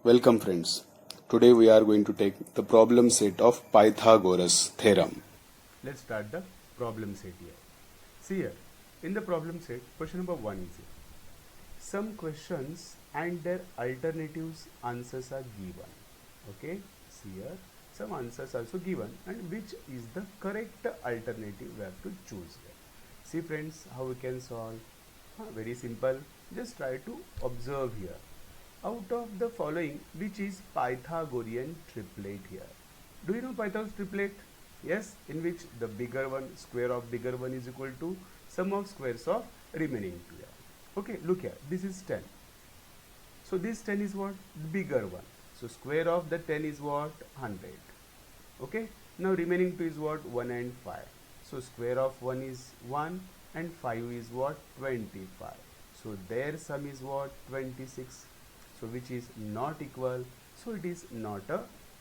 Welcome friends. Today we are going to take the problem set of Pythagoras theorem. Let's start the problem set here. See here, in the problem set, question number 1 is here. Some questions and their alternatives answers are given. Okay, see here, some answers also given and which is the correct alternative we have to choose here. See friends, how we can solve? Very simple. Just try to observe here. Out of the following, which is Pythagorean triplet here? Do you know Pythagoras triplet? Yes, in which the bigger one, square of bigger one is equal to sum of squares of remaining two here. Okay, look here, this is 10. So this 10 is what? The bigger one. So square of the 10 is what? 100. Okay, now remaining 2 is what? 1 and 5. So square of 1 is 1 and 5 is what? 25. So their sum is what? 26. So which is not equal, so it is not a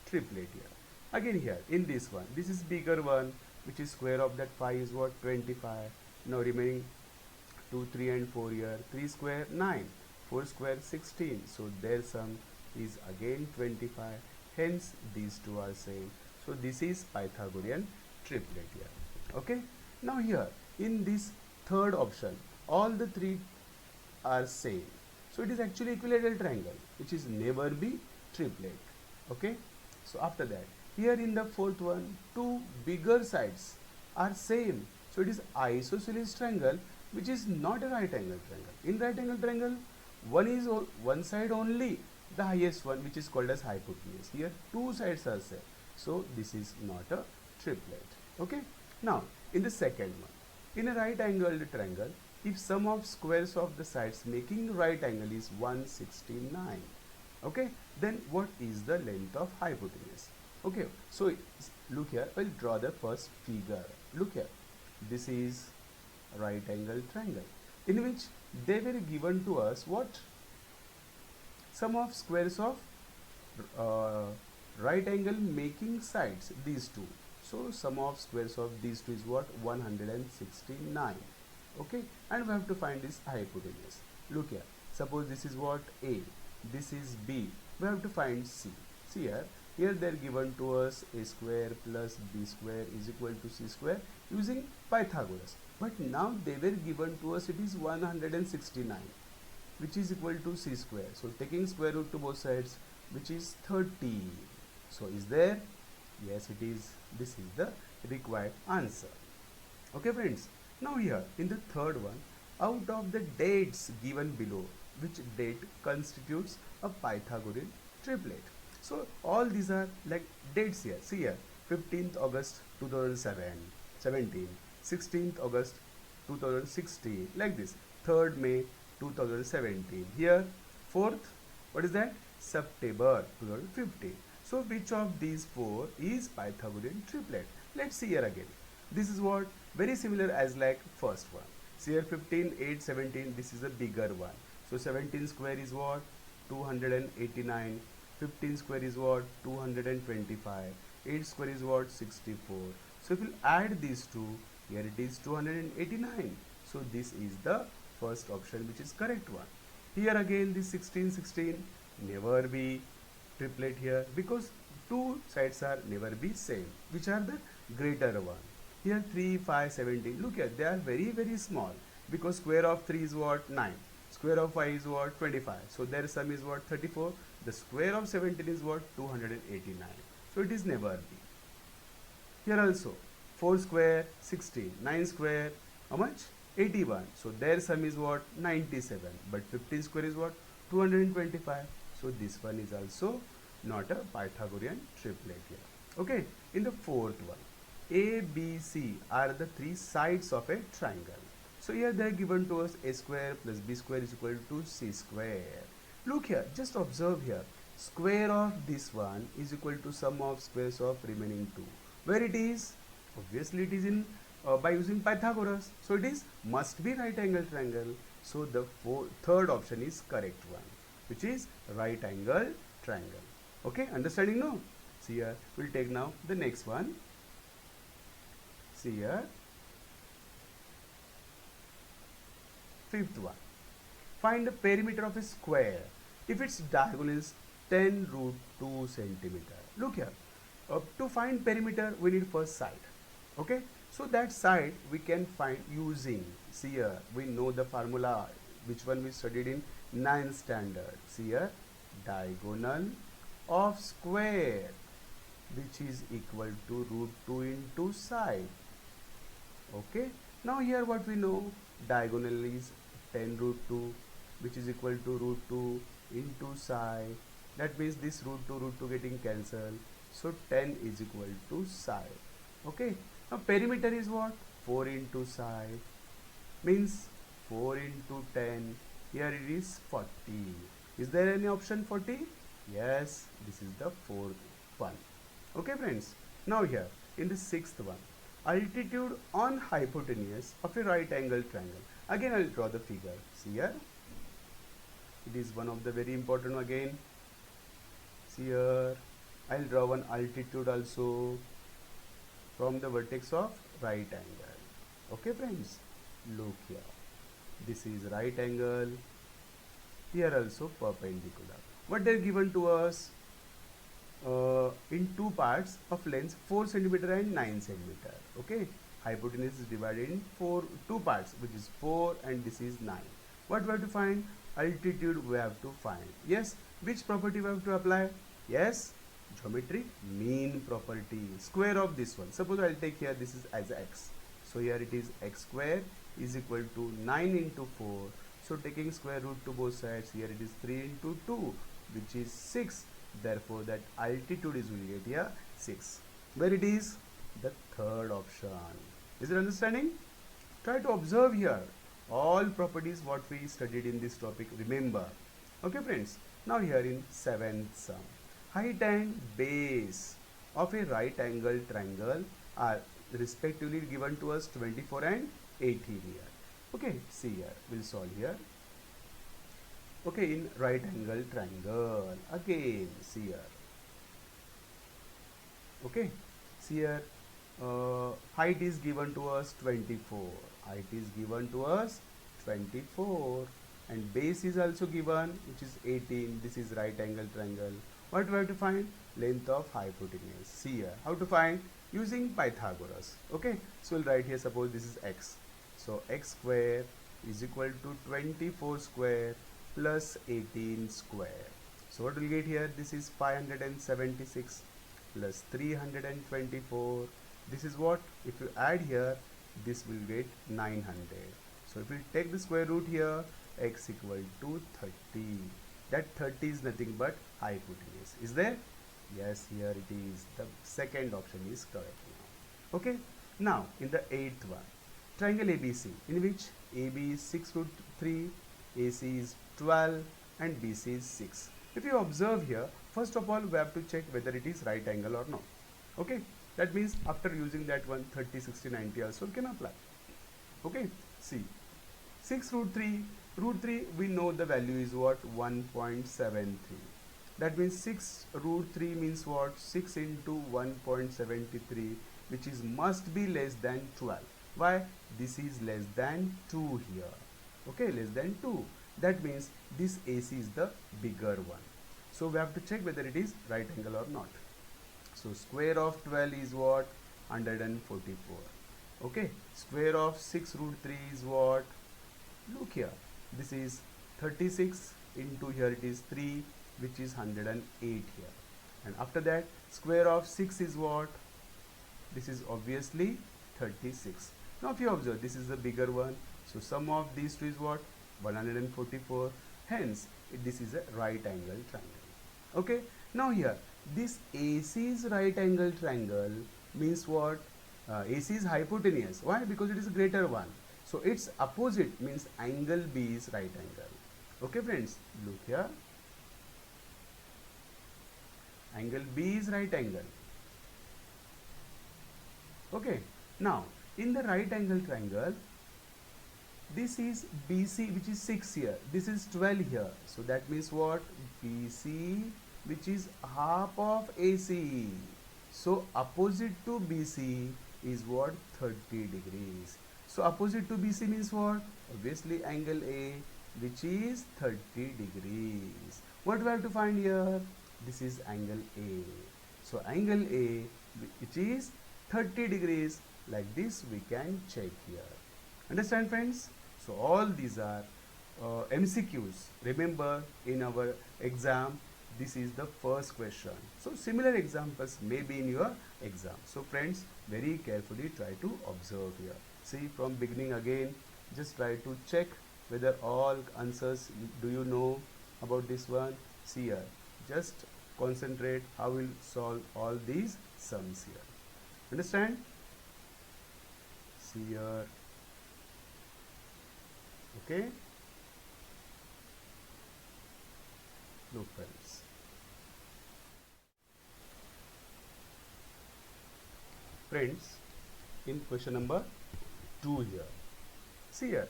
triplet here. Again here, in this one, this is bigger one, which is square of that 5 is what? 25. Now remaining 2, 3 and 4 here, 3 square 9, 4 square 16. So their sum is again 25. Hence these two are same. So this is Pythagorean triplet here. Okay. Now here, in this third option, all the three are same. So it is actually equilateral triangle, which is never be triplet. Okay. So after that, here in the fourth one, two bigger sides are same. So it is isosceles triangle, which is not a right angle triangle. In right angle triangle, one is one side only, the highest one, which is called as hypotenuse. Here two sides are same. So this is not a triplet. Okay. Now in the second one, in a right angled triangle, if sum of squares of the sides making right angle is 169, okay, then what is the length of hypotenuse? Okay, so look here, I'll draw the first figure. Look here, this is right angle triangle in which they were given to us what? Sum of squares of right angle making sides, these two. So sum of squares of these two is what? 169. Okay, and we have to find this hypotenuse. Look here, suppose this is what? A, this is B, we have to find C. See here, they're given to us a square plus b square is equal to c square using Pythagoras. But now they were given to us, it is 169, which is equal to c square. So taking square root to both sides, which is 30. So is there? Yes, it is. This is the required answer. Okay friends. Now here, in the third one, out of the dates given below, which date constitutes a Pythagorean triplet? So all these are like dates here. See here, 15th August 2017, 16th August 2016, like this. 3rd May 2017. Here, 4th, what is that? September 2015. So which of these four is Pythagorean triplet? Let's see here again. This is what? Very similar as like first one. See here, 15, 8, 17, this is a bigger one. So 17 square is what? 289. 15 square is what? 225. 8 square is what? 64. So if you add these two, here it is 289. So this is the first option, which is correct one. Here again, this 16, 16, never be triplet here, because two sides are never be same, which are the greater one. Here 3, 5, 17, look at, they are very very small, because square of 3 is what? 9, square of 5 is what? 25, so their sum is what? 34, the square of 17 is what? 289, so it is never be. Here also 4 square 16, 9 square how much? 81, so their sum is what? 97, but 15 square is what? 225, so this one is also not a Pythagorean triplet here. Okay, in the fourth one, A, B, C are the three sides of a triangle. So here they are given to us a square plus b square is equal to c square. Look here, just observe here. Square of this one is equal to sum of squares of remaining two. Where it is? Obviously it is in by using Pythagoras. So it is must be right angle triangle. So the third option is correct one, which is right angle triangle. Okay, understanding now? See here, we'll take now the next one. See here, fifth one. Find the perimeter of a square if its diagonal is 10 root 2 centimeter. Look here. To find perimeter, we need first side. Okay, so that side we can find using, see here, we know the formula, which one we studied in 9th standard. See here, diagonal of square, which is equal to root 2 into side. Okay, now here what we know, diagonal is 10 root 2, which is equal to root 2 into side. That means this root 2 getting cancelled, so 10 is equal to side. Okay, now perimeter is what, 4 into side, means 4 into 10, here it is 40. Is there any option 40? Yes, this is the fourth one. Okay friends, now here in the sixth one, altitude on hypotenuse of a right angle triangle. Again I'll draw the figure. See here, it is one of the very important again. See here, I'll draw one altitude also from the vertex of right angle. Okay friends, look here, this is right angle, here also perpendicular. What they're given to us, in two parts of length 4 centimeter and 9 centimeter. Okay, hypotenuse is divided in two parts, which is 4 and this is 9. What we have to find? Altitude we have to find. Yes, which property we have to apply? Yes, geometry mean property, square of this one. Suppose I'll take here, this is as x, so here it is x square is equal to 9 into 4. So taking square root to both sides, here it is 3 into 2, which is 6. Therefore that altitude is, will get here 6. Where it is? The third option. Is it understanding? Try to observe here all properties what we studied in this topic, remember. Okay friends, now here in seventh sum, height and base of a right angle triangle are respectively given to us 24 and 18 here. Okay, see here, we'll solve here. Okay, in right angle triangle, again see here. Okay, see here, height is given to us 24, height is given to us 24, and base is also given, which is 18. This is right angle triangle. What we have to find? Length of hypotenuse. See here, how to find? Using Pythagoras. Okay, so we'll write here, suppose this is x, so x square is equal to 24 square plus 18 square. So what we'll get here, this is 576 plus 324. This is what, if you add here, this will get 900. So if we take the square root here, x equal to 30. That 30 is nothing but hypotenuse. Is there? Yes, here it is. The second option is correct now. Okay, now in the eighth one, triangle ABC, in which AB is 6 root 3, AC is 12 and BC is 6. If you observe here, first of all we have to check whether it is right angle or not. Okay, that means after using that one, 30, 60, 90 also we can apply. Okay, see, 6 root 3, root 3 we know the value is what, 1.73. That means 6 root 3 means what, 6 into 1.73, which is must be less than 12. Why? This is less than 2 here. Okay, less than 2. That means this AC is the bigger one. So we have to check whether it is right angle or not. So square of 12 is what? 144. Okay, square of 6 root 3 is what? Look here, this is 36 into here it is 3, which is 108 here. And after that, square of 6 is what? This is obviously 36. Now if you observe, this is the bigger one. So sum of these two is what? 144. Hence, this is a right angle triangle. Okay. Now here, this AC is right angle triangle means what? AC is hypotenuse. Why? Because it is a greater one. So its opposite means angle B is right angle. Okay friends, look here. Angle B is right angle. Okay. Now, in the right angle triangle, this is BC, which is 6 here. This is 12 here. So that means what? BC, which is half of AC. So opposite to BC is what? 30 degrees. So opposite to BC means what? Obviously angle A, which is 30 degrees. What we have to find here? This is angle A. So angle A, which is 30 degrees, like this we can check here. Understand, friends? So all these are MCQs. Remember, in our exam, this is the first question. So similar examples may be in your exam. So friends, very carefully try to observe here. See, from beginning again, just try to check whether all answers do you know about this one. See here, just concentrate how we'll solve all these sums here. Understand? See here. Okay. Look, friends. Friends, in question number 2 here. See here.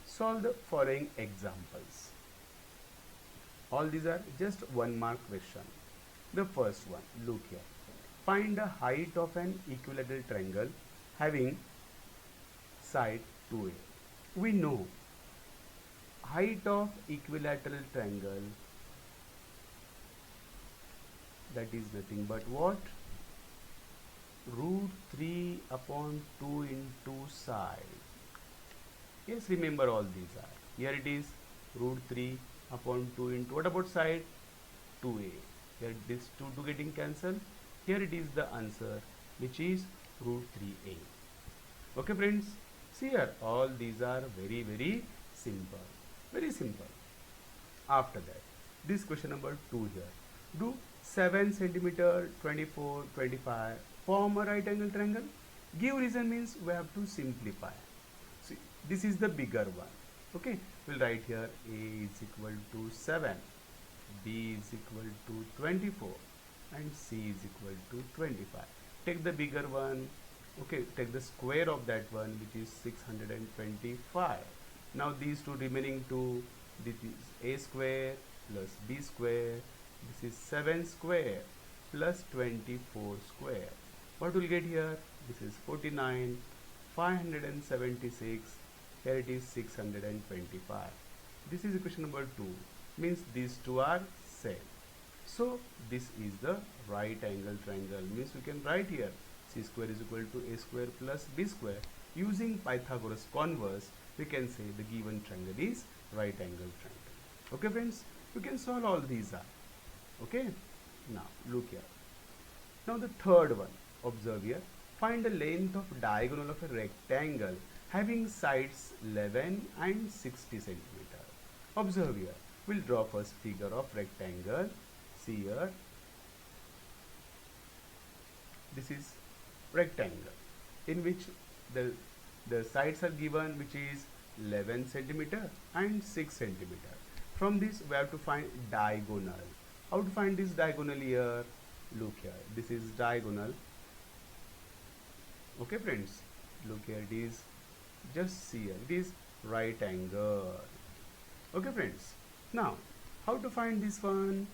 Solve the following examples. All these are just 1 mark question. The first one, look here. Find the height of an equilateral triangle having side 2a. We know height of equilateral triangle, that is nothing but what? Root 3 upon 2 into side. Yes, remember all these are. Here it is root 3 upon 2 into, what about side? 2a. Here this 2 getting cancelled. Here it is the answer, which is root 3a. Okay, friends? See here, all these are very, very simple. Very simple. After that, this question number 2 here. Do 7 centimeter, 24, 25 form a right angle triangle? Give reason means we have to simplify. See, this is the bigger one. Okay, we'll write here A is equal to 7, B is equal to 24 and C is equal to 25. Take the bigger one. Okay, take the square of that one, which is 625. Now these two remaining two, this is A square plus B square. This is 7 square plus 24 square. What will get here? This is 49, 576. Here it is 625. This is equation number 2. Means these two are same. So this is the right angle triangle. Means we can write here C square is equal to A square plus B square. Using Pythagoras converse, we can say the given triangle is right angle triangle. Okay, friends, you can solve all these are. Okay, now look here. Now the third one, observe here. Find the length of diagonal of a rectangle having sides 11 and 60 centimeter. Observe here. We'll draw first figure of rectangle. See here. This is rectangle in which the sides are given, which is 11 centimeter and 6 centimeter. From this we have to find diagonal. How to find this diagonal here? Look here. This is diagonal. Okay, friends. Look here. It is just see here. It is right angle. Okay, friends. Now, how to find this one?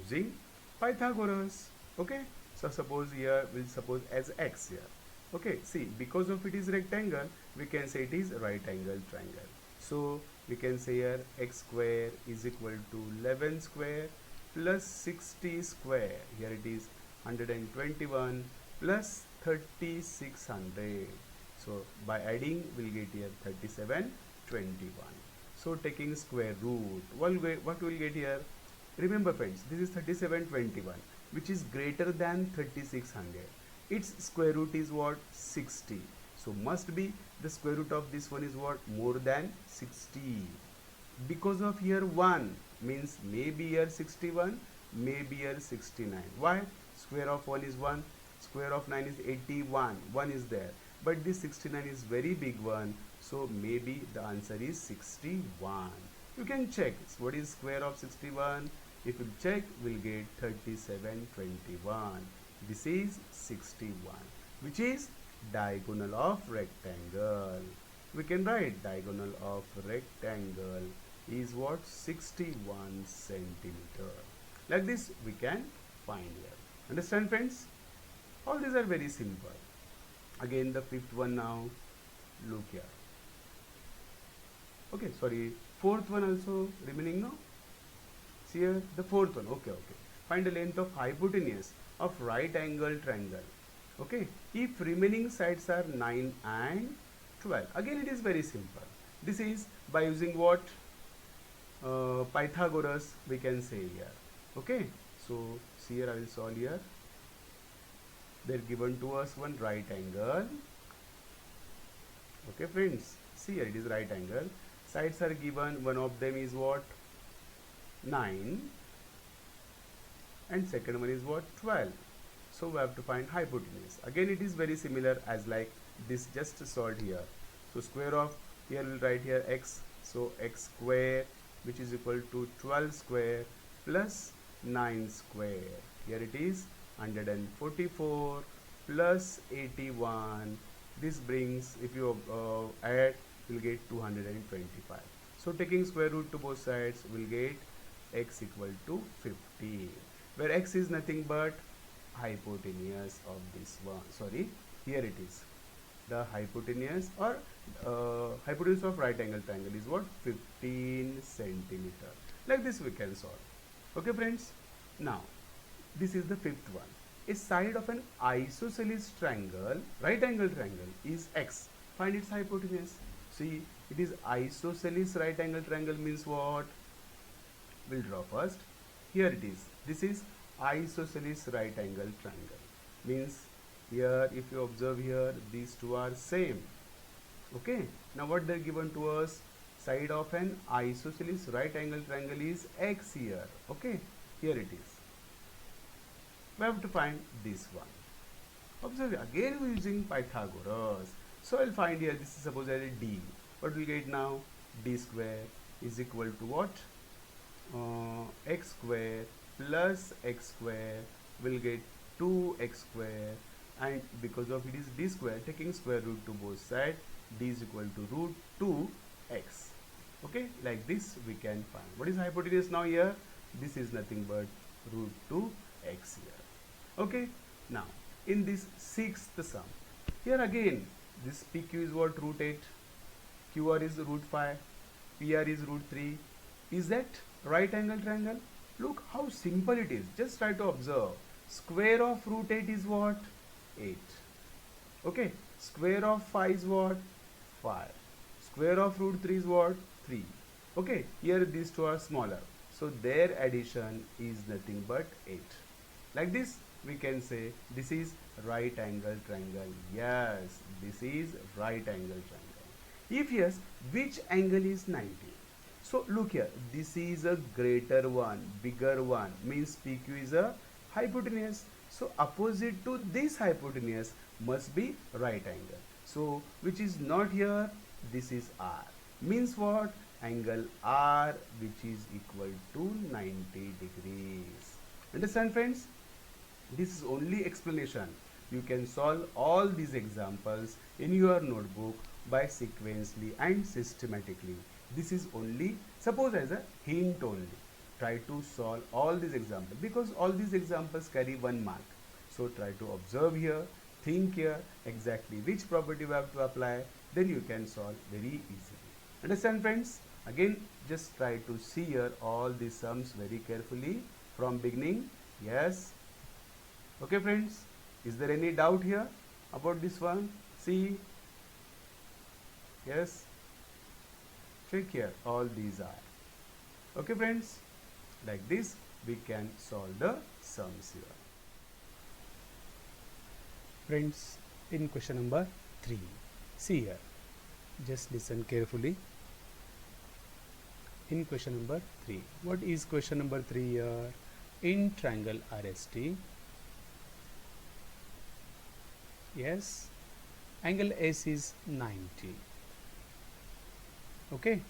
Using Pythagoras. Okay. So suppose here we'll suppose as x here. Okay. See, because of it is rectangle, we can say it is right angle triangle. So we can say here x square is equal to 11 square plus 60 square. Here it is 121 plus 3600. So by adding we'll get here 3721. So taking square root, what will get here? Remember, friends, this is 3721, which is greater than 3600. Its square root is what? 60. So must be the square root of this one is what? More than 60. Because of here 1 means maybe here 61, maybe here 69. Why? Square of 1 is 1, square of 9 is 81, 1 is there. But this 69 is very big one, so maybe the answer is 61. You can check what is square of 61. If you check, we'll get 3721. This is 61, which is diagonal of rectangle. We can write diagonal of rectangle is what? 61 centimeter. Like this we can find here. Understand, friends? All these are very simple. Again the fifth one now. Look here. Okay, sorry, fourth one also remaining now. See here, the fourth one. Okay, okay. Find the length of hypotenuse of right angle triangle. Okay, if remaining sides are 9 and 12. Again, it is very simple. This is by using what? Pythagoras, we can say here. Okay, so see here, I will solve here. They're given to us one right angle. Okay, friends, see here, it is right angle. Sides are given, one of them is what? 9, and second one is what? 12. So we have to find hypotenuse. Again, it is very similar as like this just solved here. So square of, here we'll write here x, so x square, which is equal to 12 square plus 9 square. Here it is 144 plus 81. This brings, if you add, you'll get 225. So taking square root to both sides, we'll get x equal to 50, where x is nothing but hypotenuse of this one. Sorry, here it is. The hypotenuse or hypotenuse of right angle triangle is what? 15 centimeter. Like this we can solve. Okay, friends. Now, this is the fifth one. A side of an isosceles triangle, right angle triangle, is x. Find its hypotenuse. See, it is isosceles right angle triangle means what? We'll draw first. Here it is. This is isosceles right angle triangle. Means here, if you observe here, these two are same. Okay. Now what they're given to us? Side of an isosceles right angle triangle is x here. Okay. Here it is. We have to find this one. Observe again we're using Pythagoras. So I'll find here, this is suppose as a d. What will get now? D square is equal to what? X square plus x square will get 2x square, and because of it is d square, taking square root to both sides, d is equal to root 2x. Okay, like this we can find. What is hypotenuse now here? This is nothing but root 2x here. Okay, now in this sixth sum, here again this PQ is what? Root 8, QR is root 5, PR is root 3. Is that right angle triangle? Look how simple it is. Just try to observe. Square of root 8 is what? 8. Okay. Square of 5 is what? 5. Square of root 3 is what? 3. Okay. Here these two are smaller. So their addition is nothing but 8. Like this we can say this is right angle triangle. Yes, this is right angle triangle. If yes, which angle is 90? So look here, this is a greater one, bigger one, means PQ is a hypotenuse. So opposite to this hypotenuse must be right angle. So which is not here, this is R. Means what? Angle R, which is equal to 90 degrees. Understand, friends? This is only explanation. You can solve all these examples in your notebook by sequentially and systematically. This is only, suppose as a hint only. Try to solve all these examples because all these examples carry 1 mark. So try to observe here, think here exactly which property we have to apply, then you can solve very easily. Understand, friends? Again, just try to see here all these sums very carefully from beginning. Yes. Okay, friends? Is there any doubt here about this one? See. Yes. Check here, all these are. Okay, friends, like this we can solve the sums here. Friends, in question number 3, see here, just listen carefully. In question number 3, what is question number 3 here? In triangle RST, yes, angle S is 90. Okay,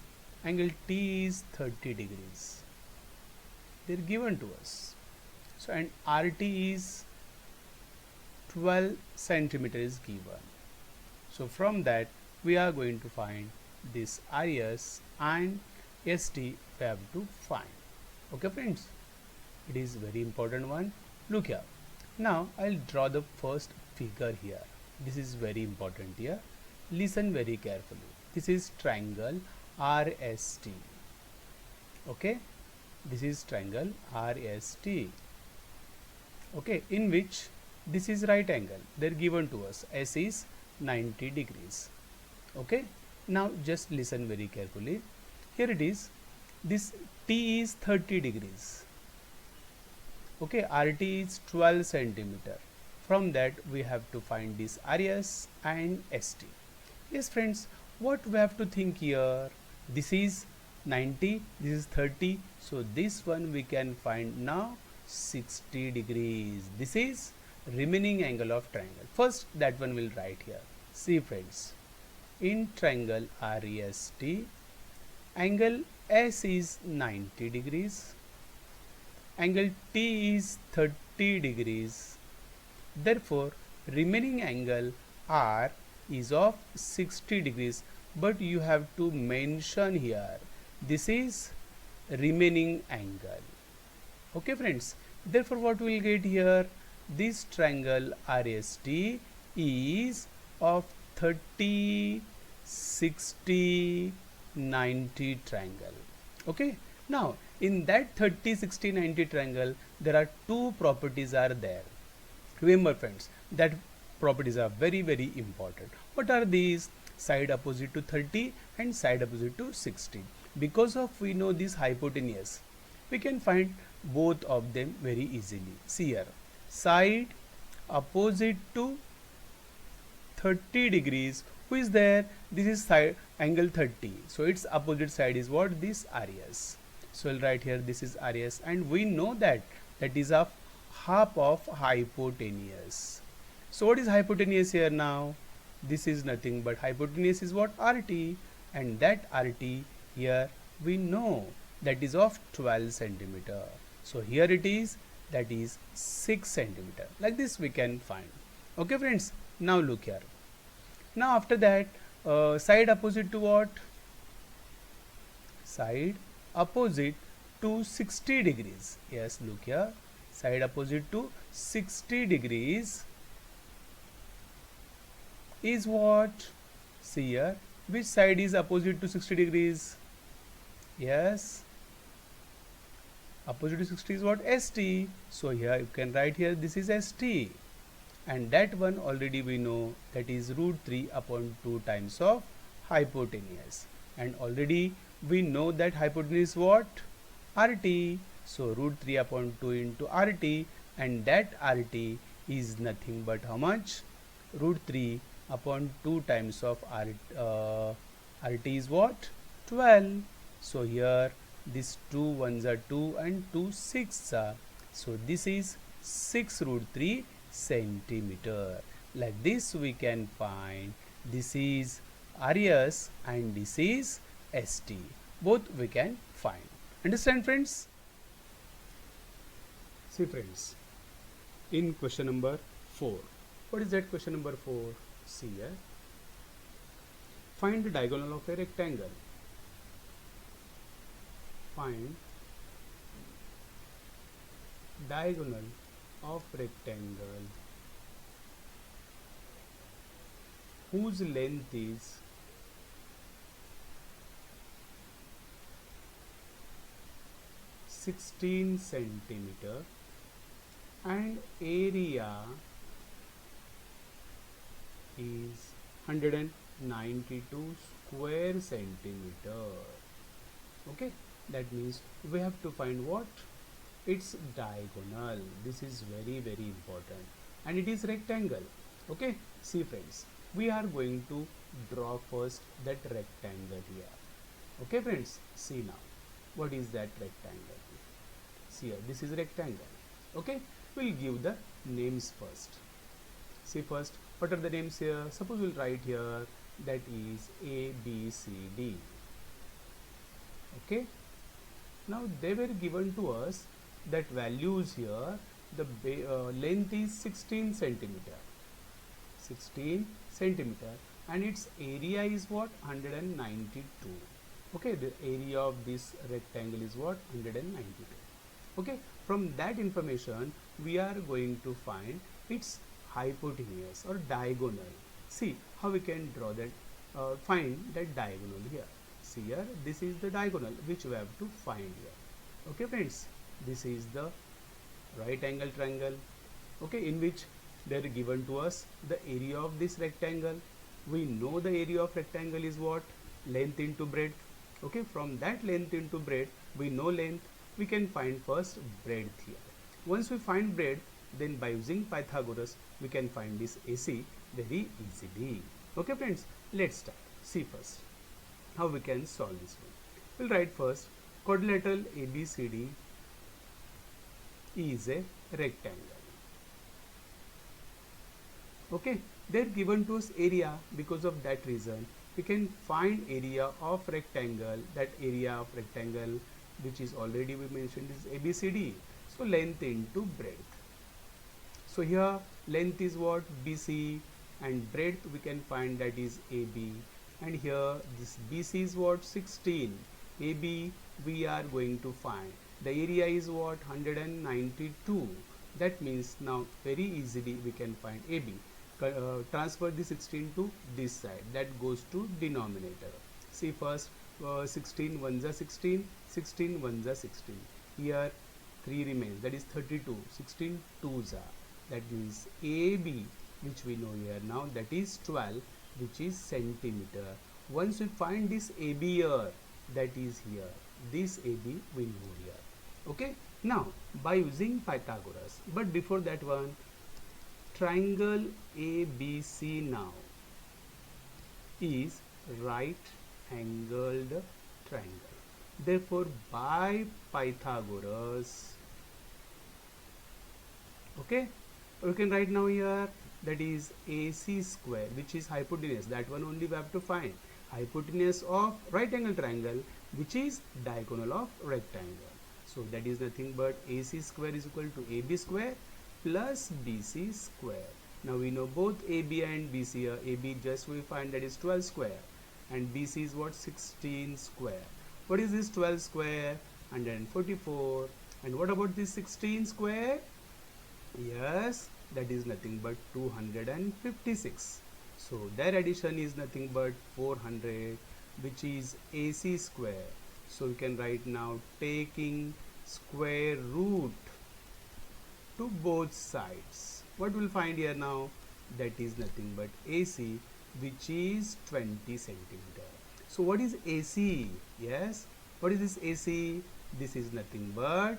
angle T is 30 degrees. They are given to us. So, and RT is 12 centimeter is given. So, from that we are going to find this RS and ST we have to find. Okay, friends, it is very important one. Look here. Now, I will draw the first figure here. This is very important here. Listen very carefully. This is triangle RST. Okay, this is triangle RST. Okay, in which this is right angle. They're given to us. S is 90 degrees. Okay, now just listen very carefully. Here it is. This T is 30 degrees. Okay, RT is 12 centimeter. From that we have to find this RS and ST. Yes friends, what we have to think here? This is 90, this is 30, so this one we can find now 60 degrees. This is remaining angle of triangle. First that one will write here. See friends, in triangle REST, angle S is 90 degrees, angle T is 30 degrees. Therefore, remaining angle R is of 60 degrees, but you have to mention here this is remaining angle. Okay friends, therefore what we will get here, this triangle RST is of 30, 60, 90 triangle. Okay, now in that 30, 60, 90 triangle there are two properties are there. Remember friends, that properties are very very important. What are these? Side opposite to 30 and side opposite to 60. Because of we know this hypotenuse, we can find both of them very easily. See here, side opposite to 30 degrees, who is there? This is side angle 30, so its opposite side is what? This RS. So I'll write here this is RS, and we know that that is of half of hypotenuse. So what is hypotenuse here now? This is nothing but hypotenuse is what? RT, and that RT here we know that is of 12 centimeter. So here it is, that is 6 centimeter. Like this we can find. Okay friends, now look here. Now after that, side opposite to what? Side opposite to 60 degrees. Yes, look here, side opposite to 60 degrees is what? See here, which side is opposite to 60 degrees? Yes, opposite to 60 is what? ST. So here you can write here this is ST, and that one already we know, that is root 3 upon 2 times of hypotenuse, and already we know that hypotenuse what? RT. So root 3 upon 2 into RT, and that RT is nothing but how much? Root 3 upon 2 times of RT is what? 12. So here these 2 ones are 2 and 2 6 are. So this is 6 root 3 centimeter. Like this we can find this is RS and this is ST. Both we can find. Understand friends? See friends, in question number 4. What is that question number 4? See here. Find the diagonal of a rectangle. Find diagonal of rectangle whose length is 16 centimeter and area is 192 square centimeter. Okay, that means we have to find what? Its diagonal. This is very very important, and it is rectangle. Okay, see friends, we are going to draw first that rectangle here. Okay friends, see now what is that rectangle. See here, this is rectangle. Okay, we'll give the names first. See first, what are the names here? Suppose we'll write here that is A, B, C, D. Okay, now they were given to us that values here. The length is 16 centimeter. 16 centimeter, and its area is what? 192. Okay, the area of this rectangle is what? 192. Okay, from that information we are going to find its hypotenuse or diagonal. See how we can draw that, find that diagonal here. See here, this is the diagonal which we have to find here. Okay friends, this is the right angle triangle, okay, in which they are given to us the area of this rectangle. We know the area of rectangle is what? Length into breadth. Okay, from that length into breadth, we know length. We can find first breadth here. Once we find breadth, then by using Pythagoras, we can find this AC very easily. Okay friends, let's start. See first how we can solve this one. We'll write first quadrilateral ABCD is a rectangle. Okay, they're given to us area. Because of that reason, we can find area of rectangle. That area of rectangle, which is already we mentioned, is ABCD. So length into breadth. So here length is what? BC, and breadth we can find that is AB. And here this BC is what? 16. AB we are going to find. The area is what? 192. That means now very easily we can find AB. Transfer the 16 to this side. That goes to denominator. See first 16 ones are 16, 16 ones are 16. Here 3 remains, that is 32. 16 twos are. That means AB, which we know here now, that is 12, which is centimeter. Once we find this AB here, that is here. This AB we know here. Okay. Now by using Pythagoras, but before that one, triangle ABC now is right angled triangle. Therefore by Pythagoras, okay, we can write now here that is AC square, which is hypotenuse. That one only we have to find. Hypotenuse of right angle triangle, which is diagonal of rectangle. So that is nothing but AC square is equal to AB square plus BC square. Now we know both AB and BC here. AB just we find that is 12 square, and BC is what? 16 square. What is this 12 square? 144. And what about this 16 square? Yes, that is nothing but 256. So their addition is nothing but 400, which is AC square. So we can write now taking square root to both sides. What we'll find here now? That is nothing but AC, which is 20 centimeter. So what is AC? Yes, what is this AC? This is nothing but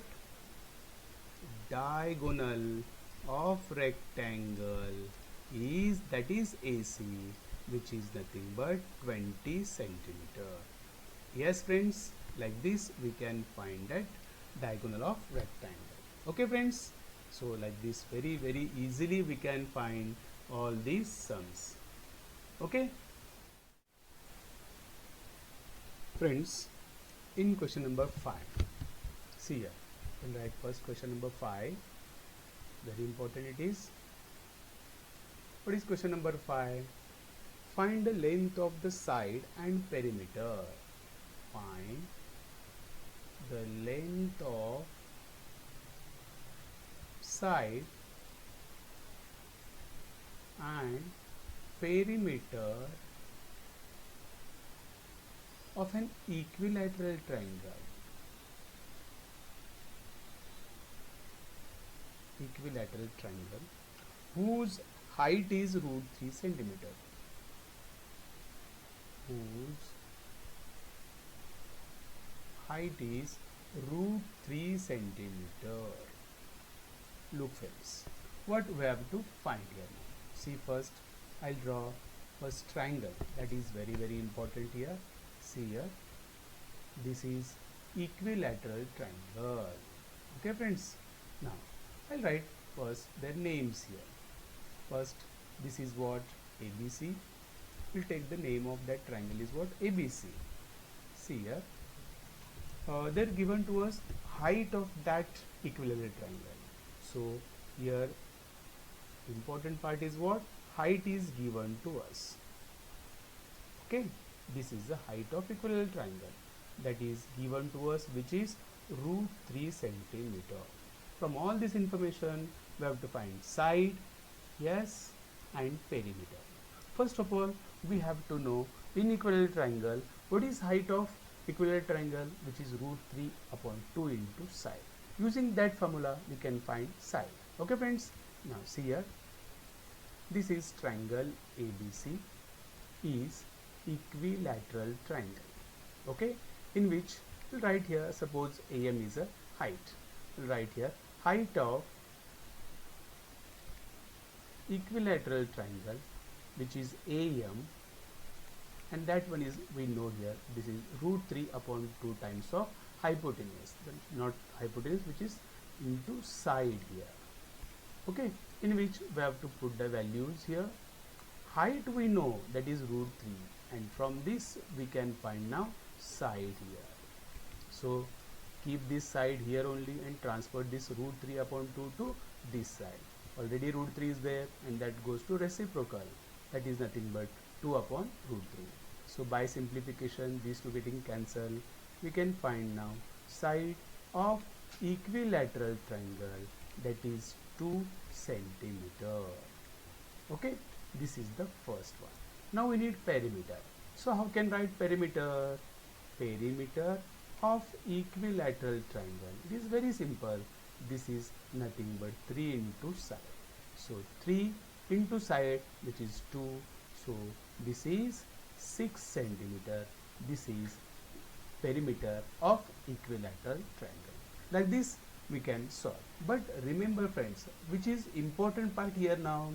diagonal of rectangle is, that is AC, which is nothing but 20 centimeter. Yes friends, like this we can find that diagonal of rectangle. Okay friends, so like this very easily we can find all these sums. Okay friends, in question number 5, see here, we'll write first question number 5. Very important it is. What is question number 5? Find the length of the side and perimeter. Find the length of side and perimeter of an equilateral triangle. Equilateral triangle whose height is root 3 centimeter. Whose height is root 3 centimeter. Look friends, what we have to find here now. See first, I'll draw first triangle. That is very important here. See here, this is equilateral triangle. Okay friends, now I'll write first their names here. First, this is what? ABC. We'll take the name of that triangle is what? ABC. See here, they're given to us height of that equilateral triangle. So here important part is what? Height is given to us. Okay, this is the height of equilateral triangle that is given to us, which is root 3 centimeter. From all this information we have to find side, yes, and perimeter. First of all, we have to know in equilateral triangle what is height of equilateral triangle, which is root 3 upon 2 into side. Using that formula we can find side. Okay friends, now see here, this is triangle ABC is equilateral triangle, okay, in which we'll write here, suppose AM is a height, we'll write here height of equilateral triangle, which is AM, and that one is, we know here, this is root 3 upon 2 times of hypotenuse, not hypotenuse, which is into side here, okay, in which we have to put the values here. Height we know, that is root 3, and from this we can find now side here. So keep this side here only and transfer this root 3 upon 2 to this side. Already root 3 is there, and that goes to reciprocal, that is nothing but 2 upon root 3. So by simplification, these two getting cancelled, we can find now side of equilateral triangle, that is 2 centimeter. Okay, this is the first one. Now we need perimeter. So how can write perimeter? Perimeter of equilateral triangle, it is very simple. This is nothing but 3 into side. So 3 into side, which is 2. So this is 6 centimeter. This is perimeter of equilateral triangle. Like this we can solve. But remember friends, which is important part here now,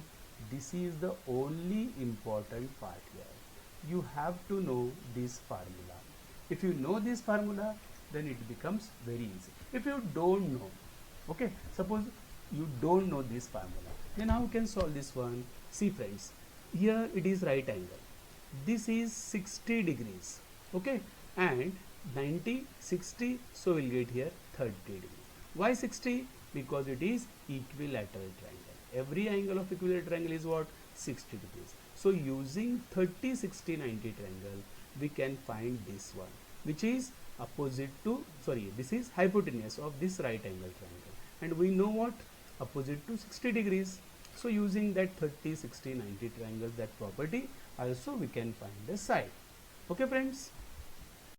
this is the only important part here. You have to know this formula. If you know this formula, then it becomes very easy. If you don't know, okay, suppose you don't know this formula, then how you can solve this one? See friends, here it is right angle, this is 60 degrees, okay, and 90, 60, so we'll get here 30 degrees. Why 60? Because it is equilateral triangle. Every angle of equilateral triangle is what? 60 degrees. So using 30, 60, 90 triangle, we can find this one, which is opposite to, sorry, this is hypotenuse of this right angle triangle, and we know what? Opposite to 60 degrees. So using that 30, 60, 90 triangle, that property, also we can find the side. Okay friends.